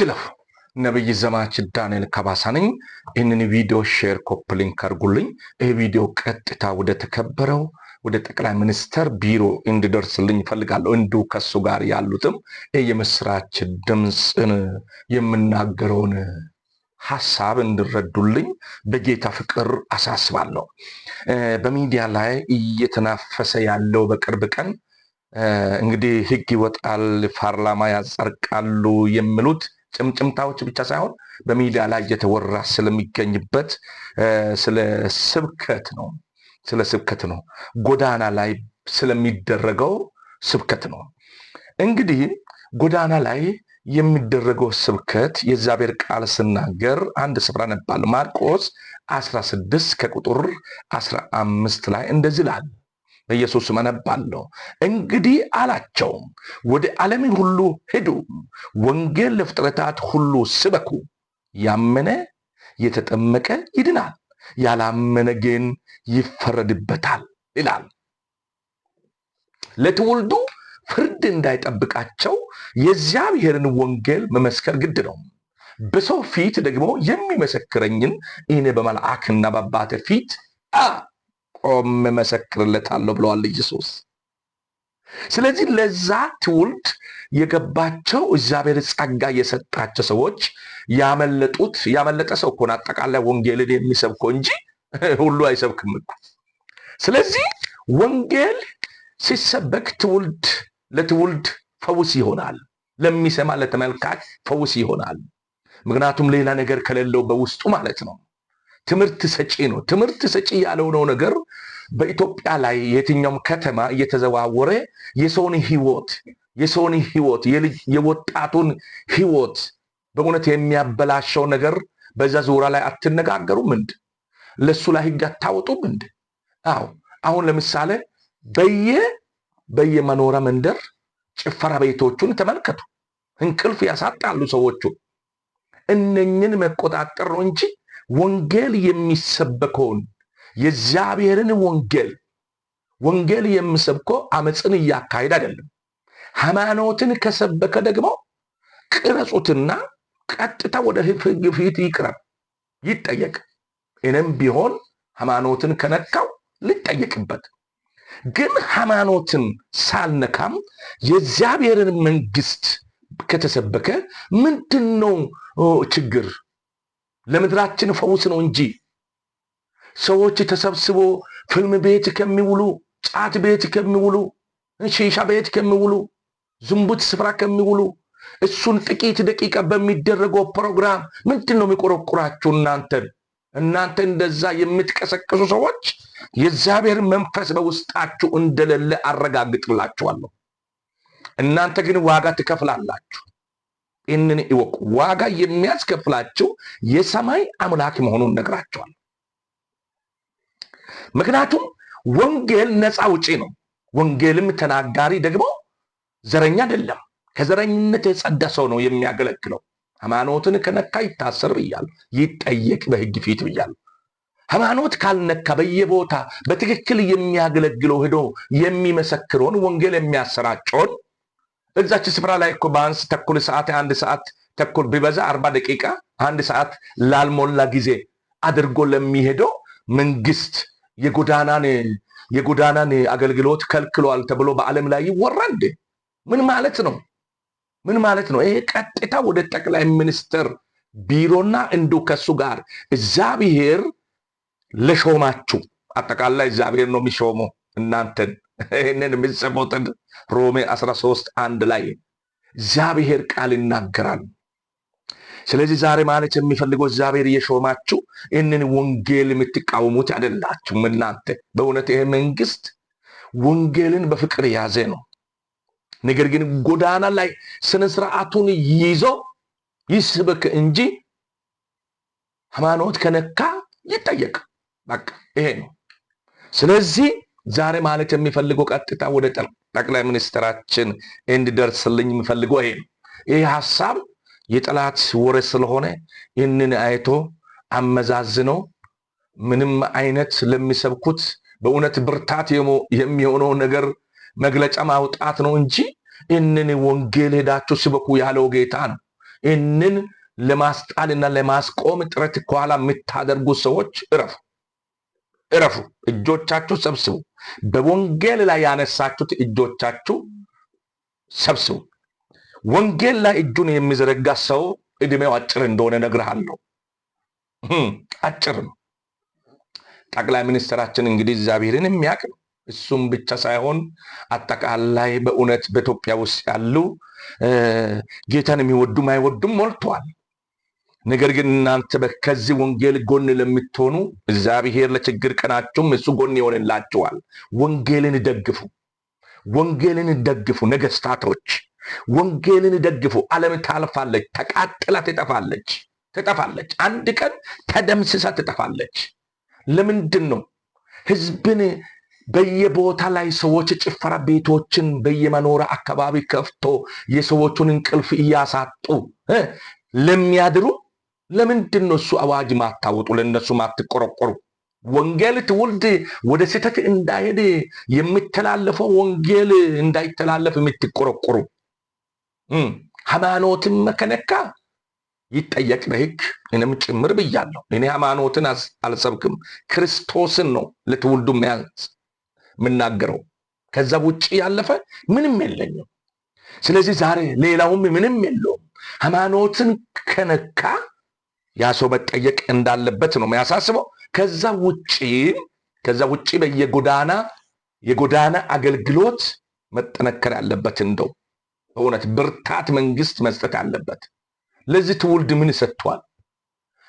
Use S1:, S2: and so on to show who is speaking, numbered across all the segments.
S1: ስለፉ። ነብይ ዘማች ዳንኤል ከባሳ ነኝ። ይህንን ቪዲዮ ሼር ኮፒ ሊንክ አድርጉልኝ። ይህ ቪዲዮ ቀጥታ ወደ ተከበረው ወደ ጠቅላይ ሚኒስተር ቢሮ እንዲደርስልኝ እፈልጋለሁ። እንዲሁ ከሱ ጋር ያሉትም የምስራች ድምፅን የምናገረውን ሐሳብ እንዲረዱልኝ በጌታ ፍቅር አሳስባለሁ። በሚዲያ ላይ እየተናፈሰ ያለው በቅርብ ቀን እንግዲህ ሕግ ይወጣል፣ ፓርላማ ያጸድቃሉ የሚሉት ጭምጭምታዎች ብቻ ሳይሆን በሚዲያ ላይ እየተወራ ስለሚገኝበት ስለ ስብከት ነው። ጎዳና ላይ ስለሚደረገው ስብከት ነው። እንግዲህ ጎዳና ላይ የሚደረገው ስብከት የእግዚአብሔር ቃል ስናገር አንድ ስፍራ ነባል ማርቆስ 16 ከቁጥር 15 ላይ እንደዚህ ይላል። በኢየሱስ መነባለሁ። እንግዲህ አላቸው ወደ ዓለም ሁሉ ሂዱ፣ ወንጌል ለፍጥረታት ሁሉ ስበኩ። ያመነ የተጠመቀ ይድናል፣ ያላመነ ግን ይፈረድበታል ይላል። ለትውልዱ ፍርድ እንዳይጠብቃቸው የእግዚአብሔርን ወንጌል መመስከር ግድ ነው። በሰው ፊት ደግሞ የሚመሰክረኝን እኔ በመልአክና በአባቴ ፊት ቆሜ መሰክርለታለሁ ብለዋል ኢየሱስ። ስለዚህ ለዛ ትውልድ የገባቸው እግዚአብሔር ጸጋ የሰጣቸው ሰዎች ያመለጠ ሰው እኮ ነው አጠቃላይ ወንጌልን የሚሰብከው እንጂ ሁሉ አይሰብክም እኮ። ስለዚህ ወንጌል ሲሰበክ ለትውልድ ፈውስ ይሆናል፣ ለሚሰማ ለተመልካች ፈውስ ይሆናል። ምክንያቱም ሌላ ነገር ከሌለው በውስጡ ማለት ነው። ትምህርት ሰጪ ነው። ትምህርት ሰጪ ያልሆነው ነገር በኢትዮጵያ ላይ የትኛውም ከተማ እየተዘዋወረ የሰውን ህይወት የወጣቱን ህይወት በእውነት የሚያበላሸው ነገር በዛ ዙሪያ ላይ አትነጋገሩም እንድ ለሱ ላይ ህግ አታወጡም እንድ? አዎ አሁን ለምሳሌ በየመኖሪያ መንደር ጭፈራ ቤቶቹን ተመልከቱ። እንቅልፍ ያሳጣሉ ሰዎቹ። እነኝን መቆጣጠር ነው እንጂ ወንጌል የሚሰበከውን የእግዚአብሔርን ወንጌል የሚሰብከው አመፅን እያካሄድ አይደለም። ሃይማኖትን ከሰበከ ደግሞ ቅረጹትና ቀጥታ ወደ ህግ ፊት ይቅረብ፣ ይጠየቅ። እኔም ቢሆን ሃይማኖትን ከነካው ልጠየቅበት። ግን ሃይማኖትን ሳልነካም የእግዚአብሔርን መንግስት ከተሰበከ ምንድነው ችግር? ለምድራችን ፈውስ ነው እንጂ ሰዎች ተሰብስቦ ፊልም ቤት ከሚውሉ፣ ጫት ቤት ከሚውሉ፣ ሺሻ ቤት ከሚውሉ፣ ዝንቡት ስፍራ ከሚውሉ እሱን ጥቂት ደቂቃ በሚደረገው ፕሮግራም ምንድነው የሚቆረቁራችሁ? እናንተ እንደዛ የምትቀሰቅሱ ሰዎች የእግዚአብሔር መንፈስ በውስጣችሁ እንደሌለ አረጋግጥላችኋለሁ። እናንተ ግን ዋጋ ትከፍላላችሁ። ይህንን ይወቁ። ዋጋ የሚያስከፍላችሁ የሰማይ አምላክ መሆኑን ነግራቸዋል። ምክንያቱም ወንጌል ነፃ ውጪ ነው። ወንጌልም ተናጋሪ ደግሞ ዘረኛ አይደለም። ከዘረኝነት የጸዳ ሰው ነው የሚያገለግለው። ሃይማኖትን ከነካ ይታሰር ብያለሁ፣ ይጠየቅ በህግ ፊት ብያለሁ። ሃይማኖት ካልነካ በየቦታ በትክክል የሚያገለግለው ሄዶ የሚመሰክረውን ወንጌል የሚያሰራጨውን እዛች ስፍራ ላይ እኮ በአንስ ተኩል ሰዓት፣ አንድ ሰዓት ተኩል ቢበዛ 40 ደቂቃ፣ አንድ ሰዓት ላልሞላ ጊዜ አድርጎ ለሚሄደው መንግስት የጎዳናን አገልግሎት ከልክሏል ተብሎ በዓለም ላይ ይወራል። ምን ማለት ነው? ይሄ ቀጥታ ወደ ጠቅላይ ሚኒስትር ቢሮና እንዱ ከሱ ጋር እግዚአብሔር ለሾማችሁ፣ አጠቃላይ እግዚአብሔር ነው የሚሾመው እናንተን ይህንን የምትሰሙትን ሮሜ 13:1 ላይ እግዚአብሔር ቃል ይናገራል። ስለዚህ ዛሬ ማለት የሚፈልገው እግዚአብሔር እየሾማችሁ ይህንን ወንጌል የምትቃወሙት አይደላችሁም። እናንተ በእውነት ይሄ መንግስት ወንጌልን በፍቅር የያዘ ነው። ነገር ግን ጎዳና ላይ ስነ ስርዓቱን ይዞ ይስበክ እንጂ ሃይማኖት ከነካ ይጠየቅ። በቃ ይሄ ነው። ስለዚህ ዛሬ ማለት የሚፈልገው ቀጥታ ወደ ጠቅላይ ሚኒስትራችን እንዲደርስልኝ የሚፈልገው ይሄ ነው። ይህ ሐሳብ የጠላት ወሬ ስለሆነ ይህንን አይቶ አመዛዝኖ ምንም አይነት ለሚሰብኩት በእውነት ብርታት የሚሆነው ነገር መግለጫ ማውጣት ነው እንጂ ይህንን ወንጌል ሄዳችሁ ስበኩ ያለው ጌታ ነው። ይህንን ለማስጣልና ለማስቆም ጥረት ከኋላ የምታደርጉ ሰዎች እረፉ። እጆቻችሁ ሰብስቡ። በወንጌል ላይ ያነሳችሁት እጆቻችሁ ሰብስቡ። ወንጌል ላይ እጁን የሚዘረጋ ሰው እድሜው አጭር እንደሆነ እነግርሃለሁ። አጭር ነው። ጠቅላይ ሚኒስትራችን እንግዲህ እግዚአብሔርን የሚያውቅ ነው። እሱም ብቻ ሳይሆን አጠቃላይ በእውነት በኢትዮጵያ ውስጥ ያሉ ጌታን የሚወዱም አይወዱም ሞልተዋል። ነገር ግን እናንተ ከዚህ ወንጌል ጎን ለምትሆኑ እግዚአብሔር ለችግር ቀናችሁም እሱ ጎን ይሆንላችኋል። ወንጌልን ደግፉ። ወንጌልን ደግፉ። ነገስታቶች ወንጌልን ደግፉ። ዓለም ታልፋለች፣ ተቃጥላ ትጠፋለች። አንድ ቀን ተደምስሳ ትጠፋለች። ለምንድን ነው ህዝብን በየቦታ ላይ ሰዎች ጭፈራ ቤቶችን በየመኖሪያ አካባቢ ከፍቶ የሰዎቹን እንቅልፍ እያሳጡ ለሚያድሩ? ለምንድን ነው እሱ አዋጅ ማታወጡ? ለነሱ ማትቆረቆሩ? ወንጌል ትውልድ ወደ ስህተት እንዳይሄድ የምተላለፈው ወንጌል እንዳይተላለፍ የምትቆረቆሩ? ሃይማኖትን መከነካ ይጠየቅ በህግ። እኔም ጭምር ብያለሁ። እኔ ሃይማኖትን አልሰብክም፣ ክርስቶስን ነው ለትውልዱ የምናገረው። ከዛ ውጭ ያለፈ ምንም የለኝም። ስለዚህ ዛሬ ሌላውም ምንም የለውም። ሃይማኖትን ከነካ ያ ሰው መጠየቅ እንዳለበት ነው የሚያሳስበው። ከዛ ውጭ የጎዳና አገልግሎት መጠነከር ያለበት፣ እንደው በእውነት ብርታት መንግስት መስጠት አለበት። ለዚህ ትውልድ ምን ሰጥቷል?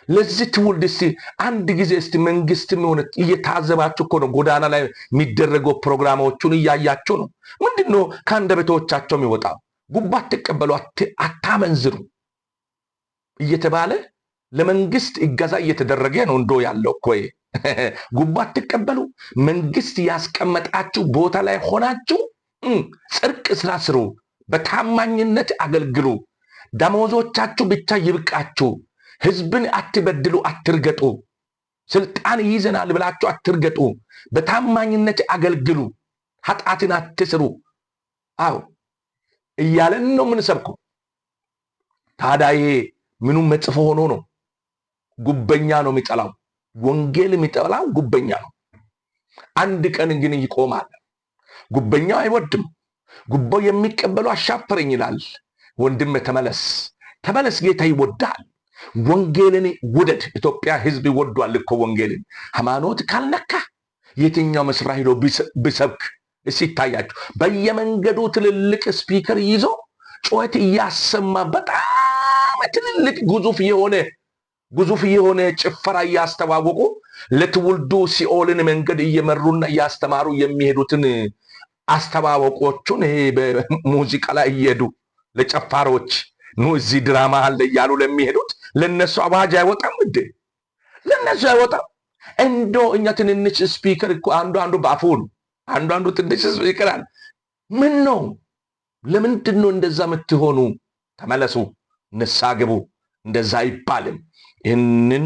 S1: ለዚህ ትውልድ እስቲ አንድ ጊዜ እስቲ መንግስትም ሆነ እየታዘባችሁ እኮ ነው። ጎዳና ላይ የሚደረገው ፕሮግራሞቹን እያያችሁ ነው። ምንድነው ከአንደበቶቻቸው የሚወጣው? ጉባ አትቀበሉ፣ አታመንዝሩ እየተባለ ለመንግስት እገዛ እየተደረገ ነው እንዶ ያለው እኮ። ጉባ አትቀበሉ፣ መንግስት ያስቀመጣችሁ ቦታ ላይ ሆናችሁ ጽድቅ ስራ ስሩ፣ በታማኝነት አገልግሉ፣ ደመወዞቻችሁ ብቻ ይብቃችሁ፣ ህዝብን አትበድሉ፣ አትርገጡ፣ ስልጣን ይይዘናል ብላችሁ አትርገጡ፣ በታማኝነት አገልግሉ፣ ኃጢአትን አትስሩ። አዎ እያለን ነው የምንሰብከው። ታዲያ ይሄ ምኑ መጥፎ ሆኖ ነው? ጉበኛ ነው የሚጠላው። ወንጌል የሚጠላው ጉበኛ ነው። አንድ ቀን ግን ይቆማል። ጉበኛው አይወድም። ጉባው የሚቀበሉ አሻፈረኝ ይላል። ወንድም ተመለስ፣ ጌታ ይወዳል። ወንጌልን ውደድ። ኢትዮጵያ ህዝብ ይወዷል እኮ ወንጌልን። ሃይማኖት ካልነካ የትኛው መስፍራ ሄዶ ቢሰብክ ይታያችሁ? በየመንገዱ ትልልቅ ስፒከር ይዞ ጩኸት እያሰማ በጣም ትልልቅ ግዙፍ የሆነ ጭፈራ እያስተዋወቁ ለትውልዱ ሲኦልን መንገድ እየመሩና እያስተማሩ የሚሄዱትን አስተዋወቆቹን ይሄ በሙዚቃ ላይ እየሄዱ ለጨፋሮች ኑ እዚህ ድራማ አለ እያሉ ለሚሄዱት ለነሱ አዋጅ አይወጣም እንዴ? ለነሱ አይወጣም? እንዶ እኛ ትንንሽ ስፒከር እኮ አንዱ ባፉ ነው፣ አንዱ ትንሽ ስፒከር አለ። ምን ነው? ለምንድን ነው እንደዛ የምትሆኑ? ተመለሱ፣ ንስሐ ግቡ። እንደዛ አይባልም። ይህንን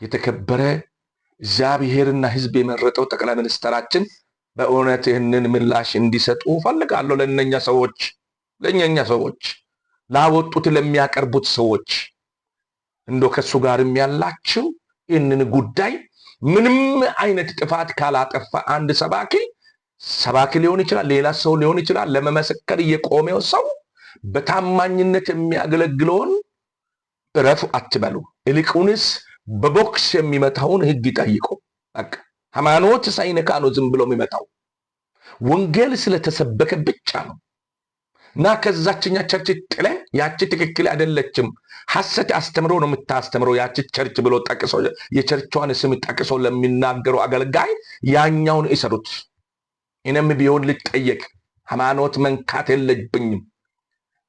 S1: የተከበረ እግዚአብሔርና ህዝብ የመረጠው ጠቅላይ ሚኒስትራችን በእውነት ይህንን ምላሽ እንዲሰጡ ፈልጋለሁ። ለእኛ ሰዎች ላወጡት ለሚያቀርቡት ሰዎች እንዶ ከሱ ጋርም ያላችሁ ይህንን ጉዳይ ምንም አይነት ጥፋት ካላጠፋ አንድ ሰባኪ ሊሆን ይችላል፣ ሌላ ሰው ሊሆን ይችላል። ለመመስከር እየቆመው ሰው በታማኝነት የሚያገለግለውን እረፉ አትበሉ። ይልቁንስ በቦክስ የሚመታውን ህግ ይጠይቁ። በቃ ሃይማኖት ሳይነካ ነው ዝም ብሎ የሚመታው። ወንጌል ስለተሰበከ ብቻ ነው። እና ከዛችኛ ቸርች ጥለ ያቺ ትክክል አይደለችም፣ ሐሰት አስተምሮ ነው የምታስተምረው ያቺ ቸርች ብሎ ጠቅሶ የቸርቿን ስም ጠቅሶ ለሚናገሩ አገልጋይ ያኛውን ይሰሩት። እኔም ቢሆን ልጠየቅ፣ ሃይማኖት መንካት የለብኝም።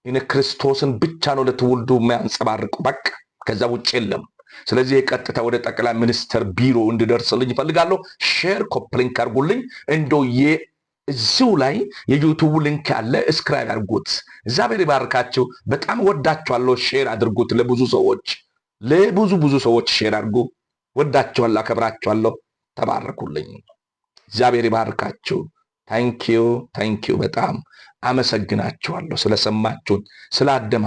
S1: እኔ ክርስቶስን ብቻ ነው ለትውልዱ የሚያንጸባርቁ። በቃ ከዛ ውጭ የለም። ስለዚህ የቀጥታ ወደ ጠቅላይ ሚኒስትር ቢሮ እንድደርስልኝ ይፈልጋለሁ። ሼር ኮፕሊንክ አድርጉልኝ። እንደው እዚሁ ላይ የዩቱብ ሊንክ ያለ እስክራይብ አድርጉት። እግዚአብሔር ይባርካችሁ። በጣም ወዳችኋለሁ። ሼር አድርጉት ለብዙ ሰዎች ሼር አድርጉ። ወዳችኋለሁ፣ አከብራችኋለሁ። ተባረኩልኝ። እግዚአብሔር ይባርካችሁ። ታንኪዩ በጣም አመሰግናችኋለሁ ስለሰማችሁን ስላደማ